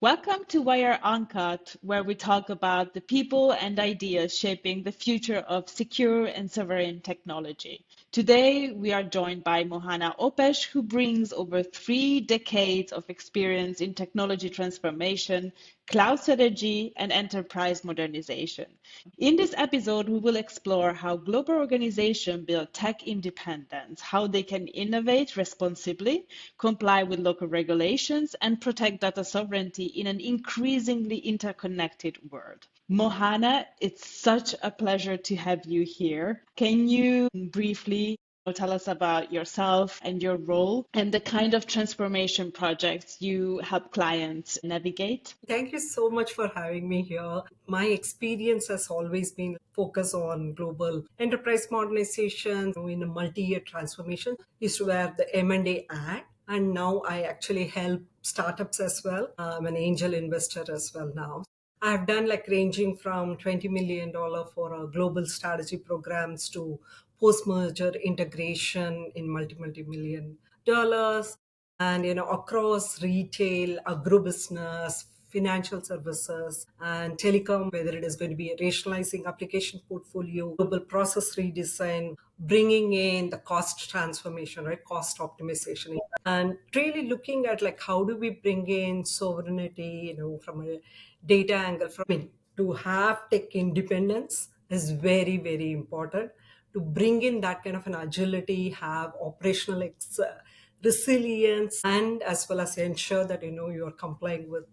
Welcome to Wire Uncut, where we talk about the people and ideas shaping the future of secure and sovereign technology. Today, we are joined by Mohana Opes, who brings over 3 decades of experience in technology transformation, cloud strategy, and enterprise modernization. In this episode, we will explore how global organizations build tech independence, how they can innovate responsibly, comply with local regulations, and protect data sovereignty in an increasingly interconnected world. Mohana, it's such a pleasure to have you here. Can you briefly tell us about yourself and your role and the kind of transformation projects you help clients navigate? Thank you so much for having me here. My experience has always been focused on global enterprise modernization in a multi-year transformation is where the M&A add. And now I actually help startups as well. I'm an angel investor as well now. I've done like ranging from $20 million for global strategy programs to post-merger integration in multi-million dollars and across retail, agribusiness, financial services, and telecom, whether it is going to be a rationalizing application portfolio, global process redesign, bringing in the cost transformation, right, cost optimization, and really looking at like how do we bring in sovereignty, from a data angle. To have tech independence is very very important. To bring in that kind of an agility, have operational resilience, and as well as ensure that you are complying with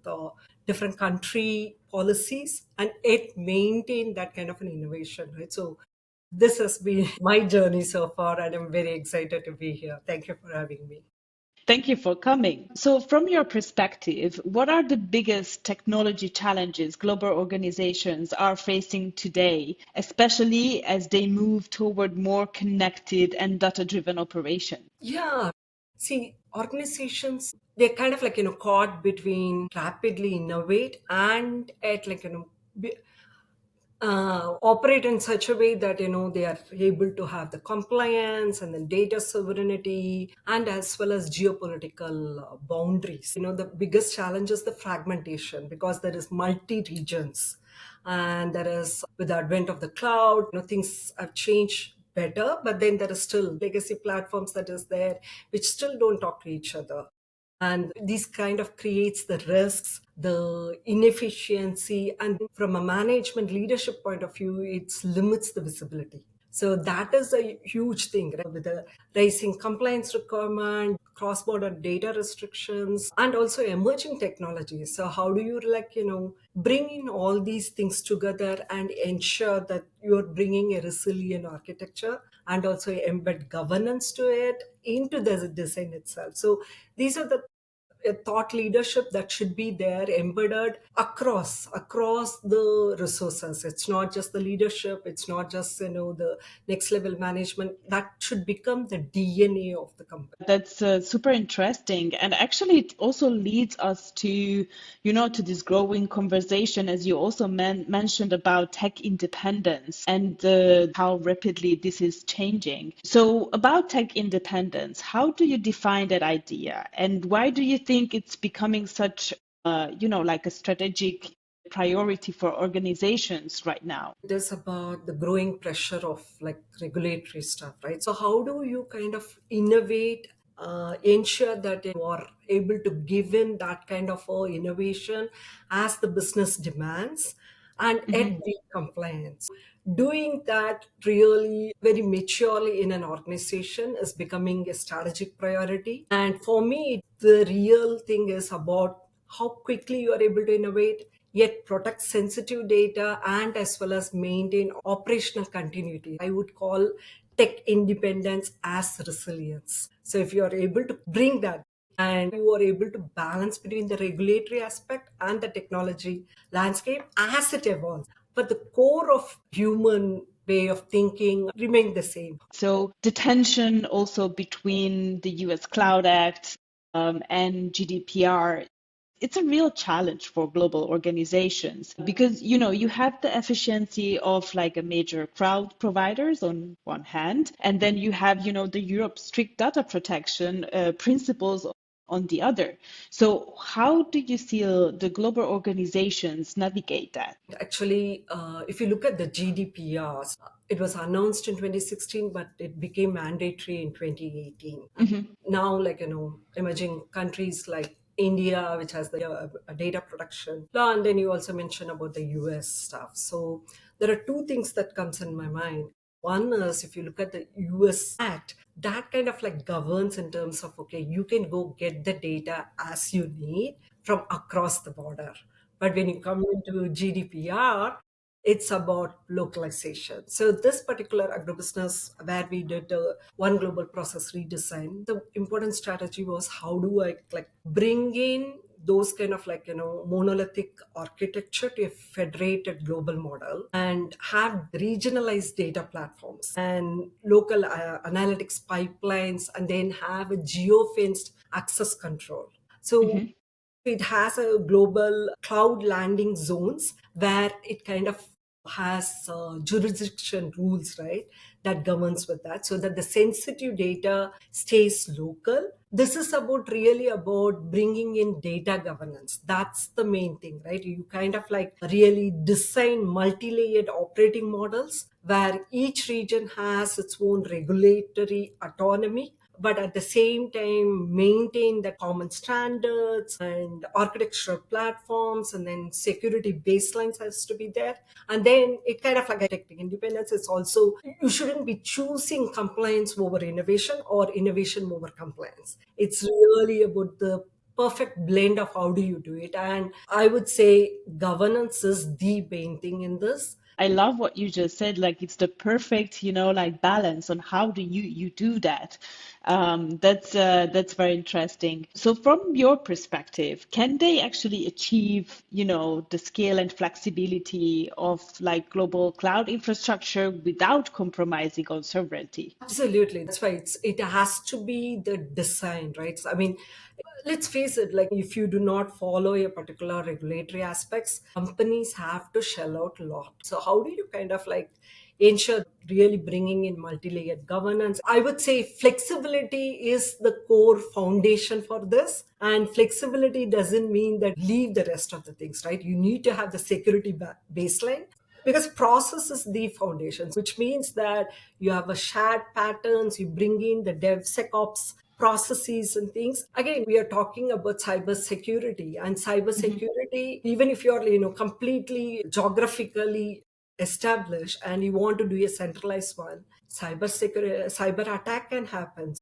different country policies and it maintain that kind of an innovation, right? So this has been my journey so far and I'm very excited to be here. Thank you for having me. Thank you for coming. So, from your perspective, what are the biggest technology challenges global organizations are facing today, especially as they move toward more connected and data-driven operation? Yeah. See, organizations, they're kind of like, caught between rapidly innovate and at like, operate in such a way that they are able to have the compliance and then data sovereignty and as well as geopolitical boundaries. The biggest challenge is the fragmentation because there is multi regions and there is with the advent of the cloud, things have changed better, but then there are still legacy platforms that is there which still don't talk to each other, and this kind of creates the risks, the inefficiency, and from a management leadership point of view it limits the visibility. So that is a huge thing, right? With the rising compliance requirement, cross-border data restrictions, and also emerging technologies. So how do you bring in all these things together and ensure that you're bringing a resilient architecture and also embed governance to it into the design itself? So these are the thought leadership that should be there embedded across the resources. It's not just the leadership, it's not just the next level management. That should become the DNA of the company. That's super interesting. And actually, it also leads us to this growing conversation, as you also mentioned about tech independence and how rapidly this is changing. So, about tech independence, how do you define that idea? And why do you think it's becoming such, like a strategic priority for organizations right now? It is about the growing pressure of like regulatory stuff, right? So how do you kind of innovate, ensure that you are able to give in that kind of innovation as the business demands and Mhm. at the compliance? Doing that really very maturely in an organization is becoming a strategic priority. And for me, the real thing is about how quickly you are able to innovate, yet protect sensitive data and as well as maintain operational continuity. I would call tech independence as resilience. So if you are able to bring that and you are able to balance between the regulatory aspect and the technology landscape as it evolves, but the core of human way of thinking remain the same. So the tension also between the US Cloud Act and GDPR, it's a real challenge for global organizations because you have the efficiency of like a major cloud providers on one hand, and then you have the Europe strict data protection principles on the other. So, how do you see the global organizations navigate that? Actually, if you look at the GDPR, it was announced in 2016, but it became mandatory in 2018. Hmm. Now, emerging countries like India, which has the data protection law, and then you also mentioned about the US stuff. So there are two things that comes in my mind. One is, if you look at the US Act, that kind of like governs in terms of, okay, you can go get the data as you need from across the border. But when you come into GDPR, it's about localization. So this particular agribusiness where we did one global process redesign, the important strategy was how do I like bring in those kind of monolithic architecture to a federated global model and have regionalized data platforms and local analytics pipelines and then have a geo-fenced access control. So Hmm. it has a global cloud landing zones where it kind of has jurisdiction rules, right, that governs with that so that the sensitive data stays local. This is about really about bringing in data governance. That's the main thing, right? You kind of like really design multi-layered operating models where each region has its own regulatory autonomy, but at the same time maintain the common standards and architectural platforms, and then security baselines has to be there. And then it kind of like a technical independence. It's also, you shouldn't be choosing compliance over innovation or innovation over compliance. It's really about the perfect blend of how do you do it. And I would say governance is the main thing in this. I love what you just said. Like it's the perfect, like balance on how do you do that. That's very interesting. So from your perspective, can they actually achieve, the scale and flexibility of like global cloud infrastructure without compromising on sovereignty? Absolutely. That's why it has to be the design, right? So, I mean, let's face it, like if you do not follow a particular regulatory aspects, companies have to shell out a lot. So how do you kind of like ensure really bringing in multi-layered governance? I would say flexibility is the core foundation for this. And flexibility doesn't mean that leave the rest of the things, right? You need to have the security baseline because process is the foundation, which means that you have a shared patterns, you bring in the DevSecOps processes and things. Again, we are talking about cyber security, and cyber Hmm. security, even if you're completely geographically established and you want to do a centralized one, cyber attack can happen.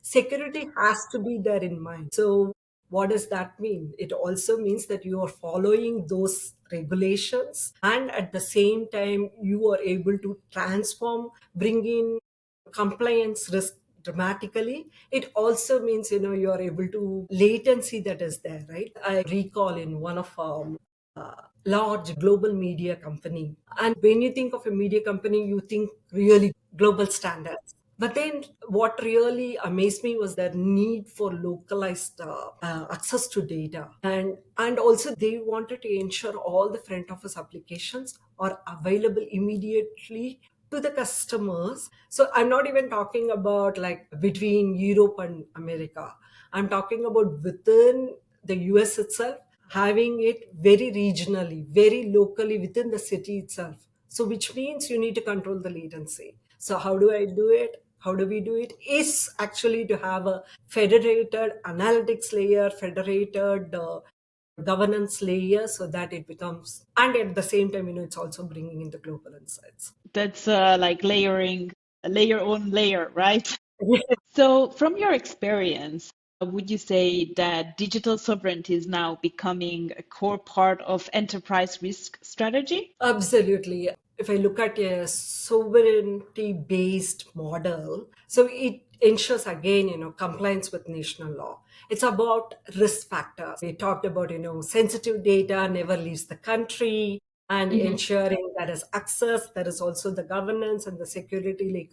Security has to be there in mind. So what does that mean? It also means that you are following those regulations and at the same time you are able to transform, bring in compliance risk dramatically. It also means you are able to latency that is there, right? I recall in one of large global media company, and when you think of a media company you think really global standards, but then what really amazed me was their need for localized access to data, and also they wanted to ensure all the front office applications are available immediately to the customers. So I'm not even talking about like between Europe and America. I'm talking about within the US itself, having it very regionally, very locally within the city itself. So which means you need to control the latency. So how do I do it? How do we do it? Is actually to have a federated analytics layer, federated governance layer, so that it becomes, and at the same time, it's also bringing in the global insights. That's like layering, layer on layer, right? So, from your experience, would you say that digital sovereignty is now becoming a core part of enterprise risk strategy? Absolutely. If I look at a sovereignty based model, so it ensures again, compliance with national law. It's about risk factors. We talked about, sensitive data never leaves the country and Hmm. ensuring there is access. There is also the governance and the security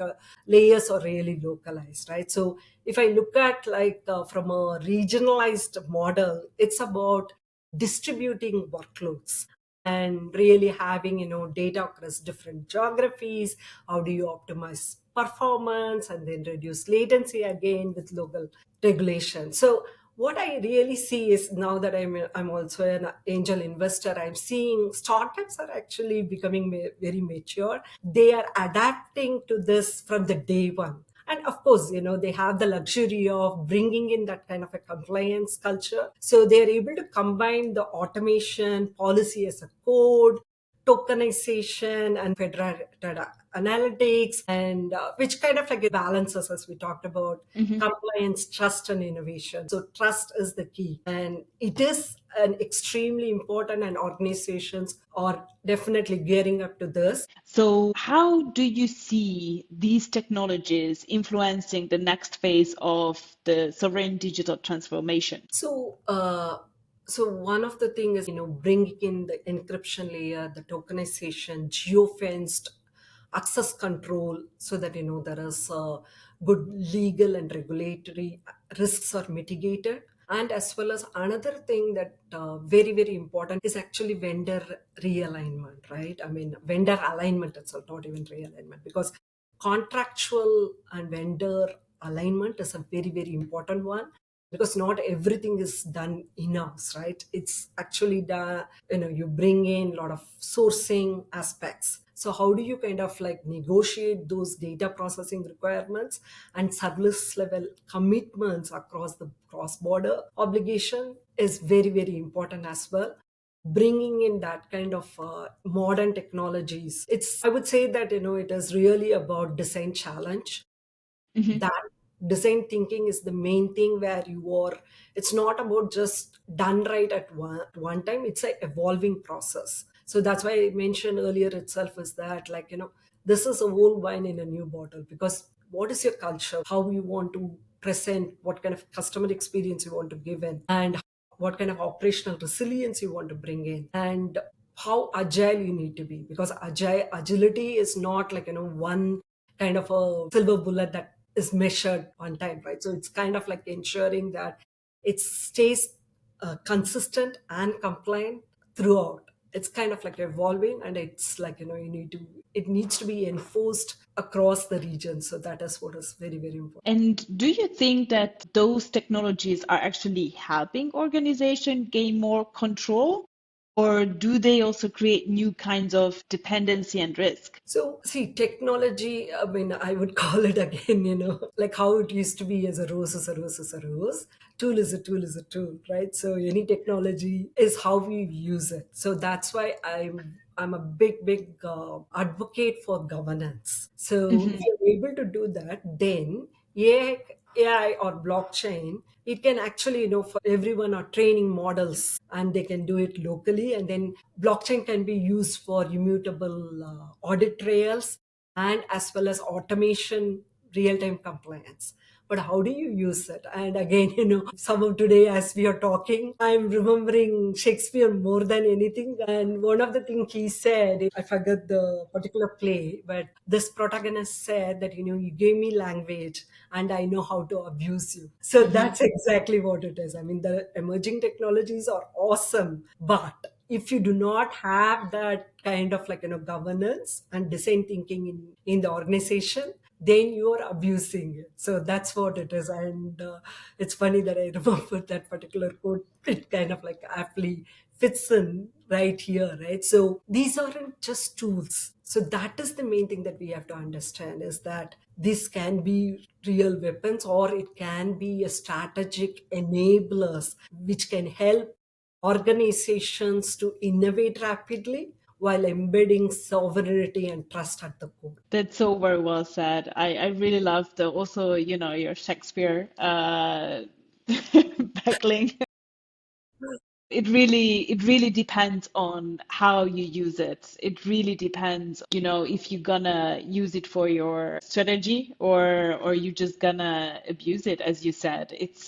layers are really localized, right? So if I look at like from a regionalized model, it's about distributing workloads and really having data across different geographies. How do you optimize performance and then reduce latency again with local regulation? So what I really see is, now that I'm also an angel investor, I'm seeing startups are actually becoming very mature. They are adapting to this from the day one. And of course, they have the luxury of bringing in that kind of a compliance culture. So they're able to combine the automation, policy as a code, tokenization, and federal data analytics, and which kind of like balances, as we talked about, Mhm. compliance, trust, and innovation. So trust is the key, and it is an extremely important, and organizations are definitely gearing up to this. So, how do you see these technologies influencing the next phase of the sovereign digital transformation? So one of the thing is, bringing in the encryption layer, the tokenization, geofenced access control, so that there is good legal and regulatory risks are mitigated. And as well as, another thing that very very important is actually vendor realignment, right? I mean, vendor alignment itself, not even realignment, because contractual and vendor alignment is a very very important one, because not everything is done in-house, right? It's actually done, you bring in a lot of sourcing aspects. So how do you kind of like negotiate those data processing requirements and service level commitments across the cross border obligation is very very important as well. Bringing in that kind of modern technologies, it's, I would say that it is really about design challenge. Mhm. That design thinking is the main thing, where you are, it's not about just done right at one time. It's a evolving process. So that's why I mentioned earlier itself, is that, like, this is a old wine in a new bottle, because what is your culture, how you want to present, what kind of customer experience you want to give in, and what kind of operational resilience you want to bring in, and how agile you need to be, because agility is not like one kind of a silver bullet that is measured on time, right? So it's kind of like ensuring that it stays consistent and compliant throughout. It's kind of like evolving, and it's like, it needs to be enforced across the region. So that is what is very very important. And do you think that those technologies are actually helping organizations gain more control, or do they also create new kinds of dependency and risk? So, see, technology, I mean, I would call it again, like how it used to be, as a rose is a rose is a rose, tool is a tool is a tool, right? So, any technology is how we use it. So, that's why I'm a big, big advocate for governance. So, if Mhm. you're able to do that, then AI or blockchain, it can actually, for everyone, are training models, and they can do it locally. And then blockchain can be used for immutable audit trails, and as well as automation, real-time compliance. But how do you use it? And again, some of today, as we are talking, I'm remembering Shakespeare more than anything. And one of the things he said, I forget the particular play, but this protagonist said that, you gave me language and I know how to abuse you. So Mhm. that's exactly what it is. I mean, the emerging technologies are awesome, but if you do not have that kind of like, governance and design thinking in the organization, then you are abusing it. So that's what it is. And it's funny that I remember that particular quote. It kind of like aptly fits in right here, right? So these aren't just tools. So that is the main thing that we have to understand, is that this can be real weapons, or it can be a strategic enablers which can help organizations to innovate rapidly while embedding sovereignty and trust at the core. That's so very well said. I really love the also, your Shakespeare backlink. It really depends on how you use it. It really depends, if you're gonna use it for your strategy, or you just gonna abuse it, as you said. It's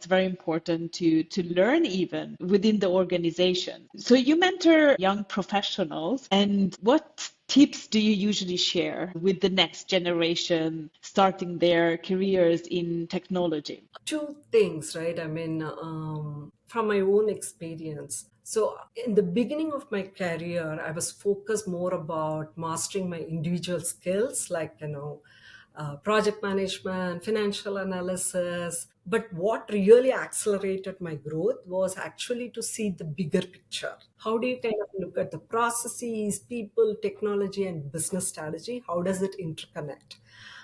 very important to learn even within the organization. So you mentor young professionals, and what tips do you usually share with the next generation starting their careers in technology? Two things, right? I mean, from my own experience. So, in the beginning of my career, I was focused more about mastering my individual skills, like, project management, financial analysis. But what really accelerated my growth was actually to see the bigger picture. How do you kind of look at the processes, people, technology, and business strategy? How does it interconnect?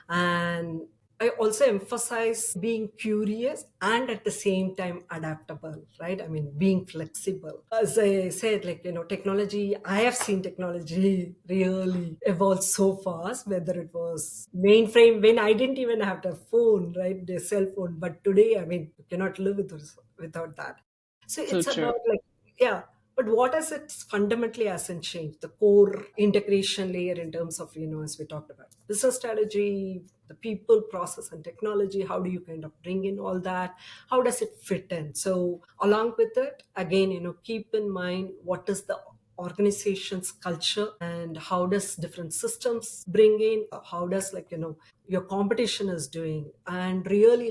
And I also emphasize being curious and at the same time adaptable, right? I mean, being flexible. As I said, technology, I have seen technology really evolve so fast, whether it was mainframe when I didn't even have the phone, right? The cell phone. But today, I mean, you cannot live without that. So So it's true. about yeah. But what has it fundamentally hasn't changed? The core integration layer in terms of, as we talked about, business strategy, the people, process, and technology. How do you kind of bring in all that? How does it fit in? So along with it, again, keep in mind what is the organization's culture and how does different systems bring in, how does your competition is doing, and really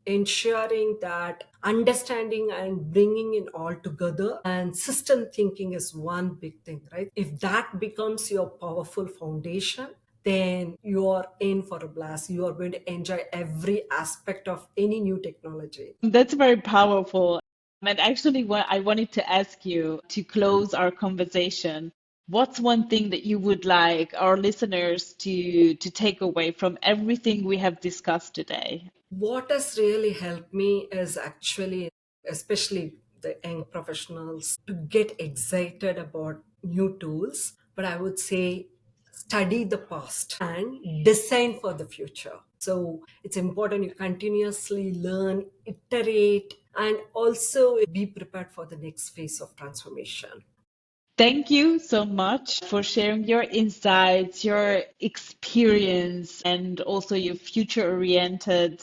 ensuring that understanding and bringing it all together and system thinking is one big thing, right? If that becomes your powerful foundation, then you are in for a blast. You are going to enjoy every aspect of any new technology. That's very powerful. And actually, what I wanted to ask you to close our conversation, what's one thing that you would like our listeners to take away from everything we have discussed today? What has really helped me is actually, especially the young professionals, to get excited about new tools. But I would say study the past and design for the future. So it's important you continuously learn, iterate, and also be prepared for the next phase of transformation. Thank you so much for sharing your insights, your experience, and also your future-oriented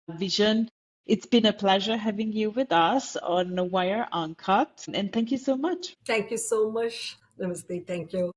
vision. It's been a pleasure having you with us on Wire Uncut, and thank you so much. Thank you so much. Namaste. Thank you.